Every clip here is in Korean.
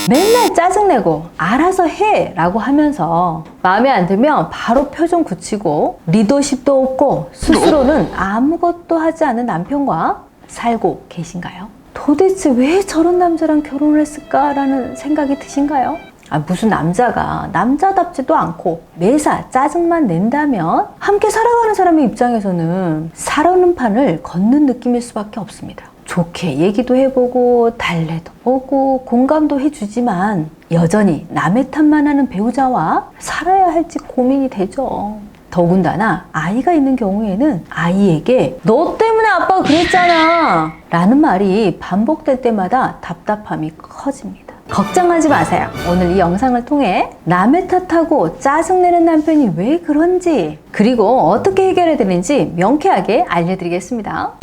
맨날 짜증내고 알아서 해 라고 하면서 마음에 안 들면 바로 표정 굳히고 리더십도 없고 스스로는 아무것도 하지 않은 남편과 살고 계신가요? 도대체 왜 저런 남자랑 결혼을 했을까라는 생각이 드신가요? 무슨 남자가 남자답지도 않고 매사 짜증만 낸다면 함께 살아가는 사람의 입장에서는 살아오는 판을 걷는 느낌일 수밖에 없습니다. 좋게 얘기도 해보고 달래도 보고 공감도 해주지만 여전히 남의 탓만 하는 배우자와 살아야 할지 고민이 되죠. 더군다나 아이가 있는 경우에는 아이에게 너 때문에 아빠가 그랬잖아 라는 말이 반복될 때마다 답답함이 커집니다. 걱정하지 마세요. 오늘 이 영상을 통해 남의 탓하고 짜증내는 남편이 왜 그런지 그리고 어떻게 해결해야 되는지 명쾌하게 알려드리겠습니다.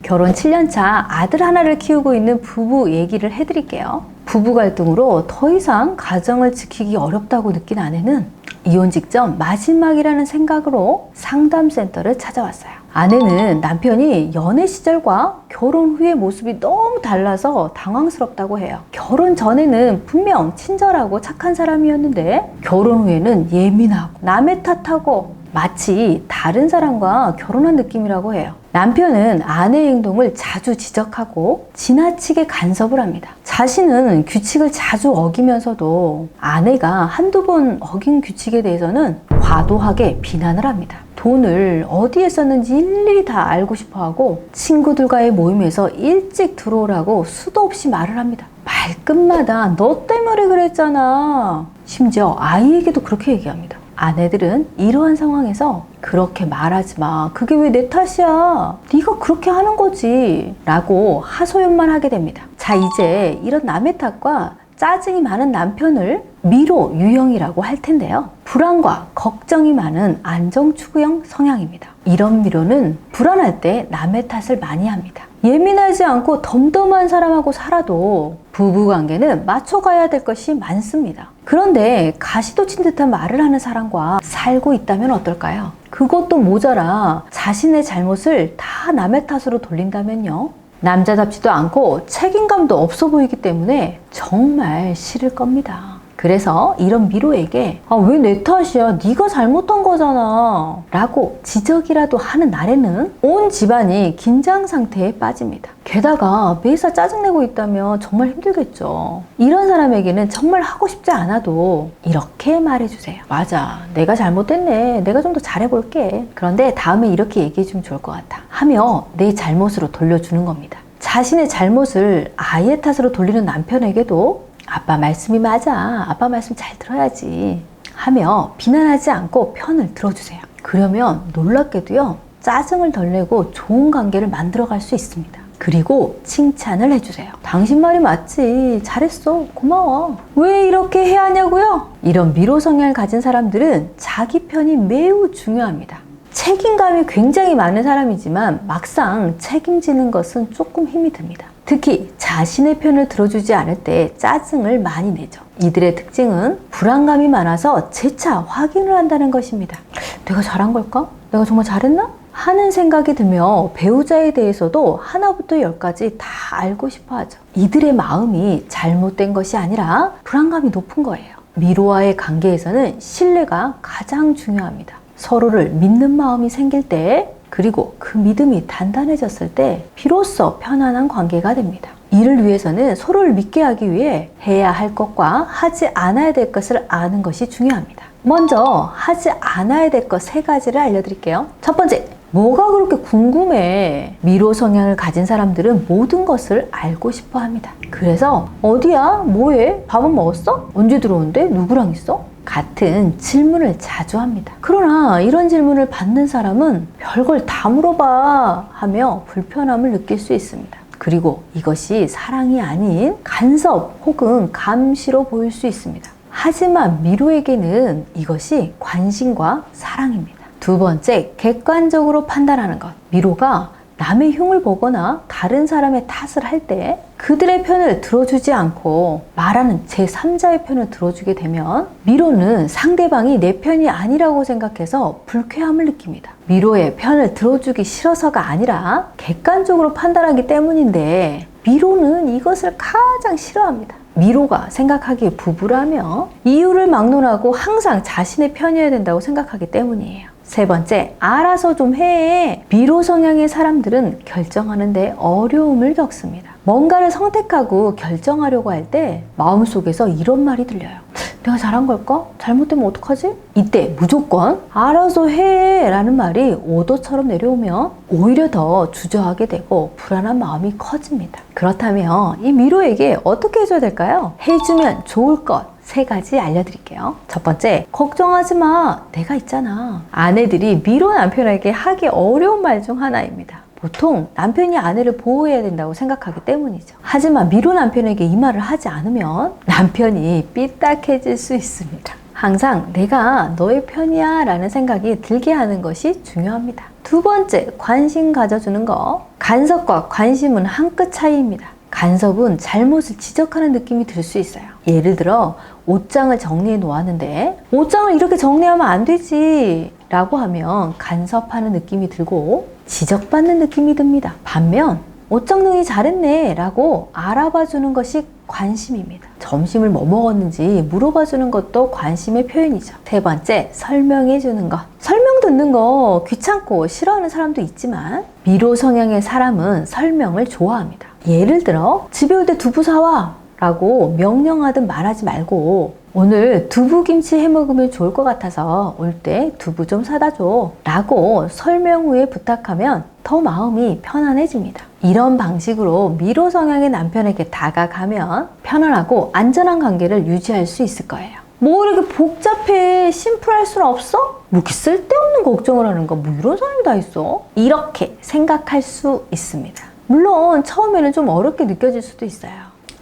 결혼 7년차 아들 하나를 키우고 있는 부부 얘기를 해드릴게요. 부부 갈등으로 더 이상 가정을 지키기 어렵다고 느낀 아내는 이혼 직전 마지막이라는 생각으로 상담센터를 찾아왔어요. 아내는 남편이 연애 시절과 결혼 후의 모습이 너무 달라서 당황스럽다고 해요. 결혼 전에는 분명 친절하고 착한 사람이었는데 결혼 후에는 예민하고 남의 탓하고 마치 다른 사람과 결혼한 느낌이라고 해요. 남편은 아내의 행동을 자주 지적하고 지나치게 간섭을 합니다. 자신은 규칙을 자주 어기면서도 아내가 한두 번 어긴 규칙에 대해서는 과도하게 비난을 합니다. 돈을 어디에 썼는지 일일이 다 알고 싶어하고 친구들과의 모임에서 일찍 들어오라고 수도 없이 말을 합니다. 말끝마다 너 때문에 그랬잖아. 심지어 아이에게도 그렇게 얘기합니다. 아내들은 이러한 상황에서 그렇게 말하지 마. 그게 왜 내 탓이야. 네가 그렇게 하는 거지. 라고 하소연만 하게 됩니다. 자, 이제 이런 남의 탓과 짜증이 많은 남편을 미로 유형이라고 할 텐데요. 불안과 걱정이 많은 안정추구형 성향입니다. 이런 미로는 불안할 때 남의 탓을 많이 합니다. 예민하지 않고 덤덤한 사람하고 살아도 부부관계는 맞춰가야 될 것이 많습니다. 그런데 가시도 친 듯한 말을 하는 사람과 살고 있다면 어떨까요? 그것도 모자라 자신의 잘못을 다 남의 탓으로 돌린다면요. 남자답지도 않고 책임감도 없어 보이기 때문에 정말 싫을 겁니다. 그래서 이런 미로에게 왜 내 탓이야? 네가 잘못한 거잖아 라고 지적이라도 하는 날에는 온 집안이 긴장 상태에 빠집니다. 게다가 매사 짜증내고 있다면 정말 힘들겠죠. 이런 사람에게는 정말 하고 싶지 않아도 이렇게 말해주세요. 맞아, 내가 잘못했네. 내가 좀 더 잘해볼게. 그런데 다음에 이렇게 얘기해주면 좋을 것 같아 하며 내 잘못으로 돌려주는 겁니다. 자신의 잘못을 아이의 탓으로 돌리는 남편에게도 아빠 말씀이 맞아. 아빠 말씀 잘 들어야지 하며 비난하지 않고 편을 들어주세요. 그러면 놀랍게도요, 짜증을 덜 내고 좋은 관계를 만들어갈 수 있습니다. 그리고 칭찬을 해주세요. 당신 말이 맞지. 잘했어. 고마워. 왜 이렇게 해야 하냐고요? 이런 미로 성향을 가진 사람들은 자기 편이 매우 중요합니다. 책임감이 굉장히 많은 사람이지만 막상 책임지는 것은 조금 힘이 듭니다. 특히 자신의 편을 들어주지 않을 때 짜증을 많이 내죠. 이들의 특징은 불안감이 많아서 재차 확인을 한다는 것입니다. 내가 잘한 걸까? 내가 정말 잘했나? 하는 생각이 들며 배우자에 대해서도 하나부터 열까지 다 알고 싶어 하죠. 이들의 마음이 잘못된 것이 아니라 불안감이 높은 거예요. 미로와의 관계에서는 신뢰가 가장 중요합니다. 서로를 믿는 마음이 생길 때, 그리고 그 믿음이 단단해졌을 때 비로소 편안한 관계가 됩니다. 이를 위해서는 서로를 믿게 하기 위해 해야 할 것과 하지 않아야 될 것을 아는 것이 중요합니다. 먼저 하지 않아야 될 것 3가지를 알려드릴게요. 첫 번째, 뭐가 그렇게 궁금해? 미로 성향을 가진 사람들은 모든 것을 알고 싶어 합니다. 그래서 어디야? 뭐해? 밥은 먹었어? 언제 들어온대? 누구랑 있어? 같은 질문을 자주 합니다. 그러나 이런 질문을 받는 사람은 별걸 다 물어봐 하며 불편함을 느낄 수 있습니다. 그리고 이것이 사랑이 아닌 간섭 혹은 감시로 보일 수 있습니다. 하지만 미로에게는 이것이 관심과 사랑입니다. 두 번째, 객관적으로 판단하는 것. 미로가 남의 흉을 보거나 다른 사람의 탓을 할 때 그들의 편을 들어주지 않고 말하는 제3자의 편을 들어주게 되면 미로는 상대방이 내 편이 아니라고 생각해서 불쾌함을 느낍니다. 미로의 편을 들어주기 싫어서가 아니라 객관적으로 판단하기 때문인데 미로는 이것을 가장 싫어합니다. 미로가 생각하기에 부부라며 이유를 막론하고 항상 자신의 편이어야 된다고 생각하기 때문이에요. 세 번째, 알아서 좀 해. 미로 성향의 사람들은 결정하는데 어려움을 겪습니다. 뭔가를 선택하고 결정하려고 할 때 마음속에서 이런 말이 들려요. 내가 잘한 걸까? 잘못되면 어떡하지? 이때 무조건 알아서 해 라는 말이 오도처럼 내려오면 오히려 더 주저하게 되고 불안한 마음이 커집니다. 그렇다면 이 미로에게 어떻게 해줘야 될까요? 해주면 좋을 것 3가지 알려드릴게요. 첫 번째, 걱정하지 마. 내가 있잖아. 아내들이 미로 남편에게 하기 어려운 말 중 하나입니다. 보통 남편이 아내를 보호해야 된다고 생각하기 때문이죠. 하지만 미로 남편에게 이 말을 하지 않으면 남편이 삐딱해질 수 있습니다. 항상 내가 너의 편이야 라는 생각이 들게 하는 것이 중요합니다. 두 번째, 관심 가져주는 거. 간섭과 관심은 한 끗 차이입니다. 간섭은 잘못을 지적하는 느낌이 들 수 있어요. 예를 들어 옷장을 정리해 놓았는데 옷장을 이렇게 정리하면 안 되지 라고 하면 간섭하는 느낌이 들고 지적받는 느낌이 듭니다. 반면 옷장 정리 잘했네 라고 알아봐 주는 것이 관심입니다. 점심을 뭐 먹었는지 물어봐 주는 것도 관심의 표현이죠. 세 번째, 설명해 주는 것. 설명 듣는 거 귀찮고 싫어하는 사람도 있지만 미로 성향의 사람은 설명을 좋아합니다. 예를 들어 집에 올 때 두부 사와 라고 명령하듯 말하지 말고 오늘 두부김치 해 먹으면 좋을 것 같아서 올 때 두부 좀 사다 줘 라고 설명 후에 부탁하면 더 마음이 편안해집니다. 이런 방식으로 미로 성향의 남편에게 다가가면 편안하고 안전한 관계를 유지할 수 있을 거예요. 뭐 이렇게 복잡해 심플할 수는 없어? 뭐 이렇게 쓸데없는 걱정을 하는가 뭐 이런 사람이 다 있어? 이렇게 생각할 수 있습니다. 물론 처음에는 좀 어렵게 느껴질 수도 있어요.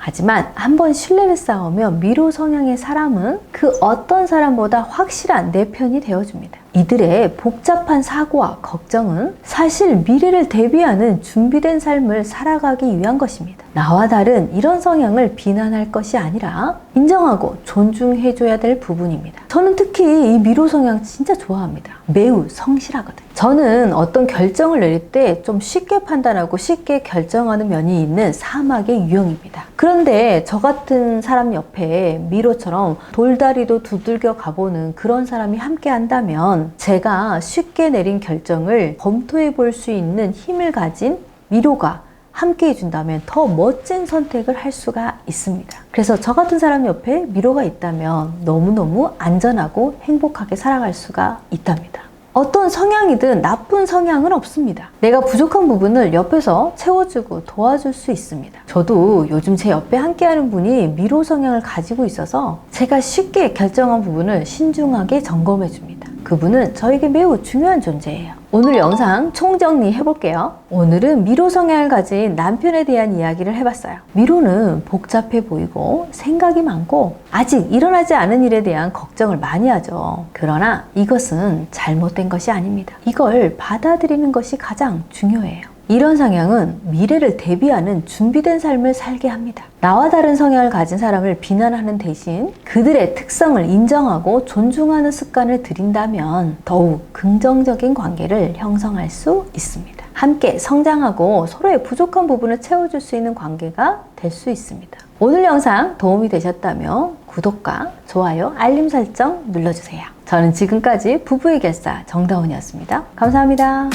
하지만 한번 신뢰를 쌓으면 미로 성향의 사람은 그 어떤 사람보다 확실한 내 편이 되어줍니다. 이들의 복잡한 사고와 걱정은 사실 미래를 대비하는 준비된 삶을 살아가기 위한 것입니다. 나와 다른 이런 성향을 비난할 것이 아니라 인정하고 존중해줘야 될 부분입니다. 저는 특히 이 미로 성향 진짜 좋아합니다. 매우 성실하거든요. 저는 어떤 결정을 내릴 때 좀 쉽게 판단하고 쉽게 결정하는 면이 있는 사막의 유형입니다. 그런데 저 같은 사람 옆에 미로처럼 돌다리도 두들겨 가보는 그런 사람이 함께 한다면 제가 쉽게 내린 결정을 검토해 볼 수 있는 힘을 가진 미로가 함께 해준다면 더 멋진 선택을 할 수가 있습니다. 그래서 저 같은 사람 옆에 미로가 있다면 너무너무 안전하고 행복하게 살아갈 수가 있답니다. 어떤 성향이든 나쁜 성향은 없습니다. 내가 부족한 부분을 옆에서 채워주고 도와줄 수 있습니다. 저도 요즘 제 옆에 함께하는 분이 미로 성향을 가지고 있어서 제가 쉽게 결정한 부분을 신중하게 점검해 줍니다. 그분은 저에게 매우 중요한 존재예요. 오늘 영상 총정리 해볼게요. 오늘은 미로 성향을 가진 남편에 대한 이야기를 해봤어요. 미로는 복잡해 보이고 생각이 많고 아직 일어나지 않은 일에 대한 걱정을 많이 하죠. 그러나 이것은 잘못된 것이 아닙니다. 이걸 받아들이는 것이 가장 중요해요. 이런 성향은 미래를 대비하는 준비된 삶을 살게 합니다. 나와 다른 성향을 가진 사람을 비난하는 대신 그들의 특성을 인정하고 존중하는 습관을 들인다면 더욱 긍정적인 관계를 형성할 수 있습니다. 함께 성장하고 서로의 부족한 부분을 채워줄 수 있는 관계가 될 수 있습니다. 오늘 영상 도움이 되셨다면 구독과 좋아요, 알림 설정 눌러주세요. 저는 지금까지 부부의 결사 정다운이었습니다. 감사합니다.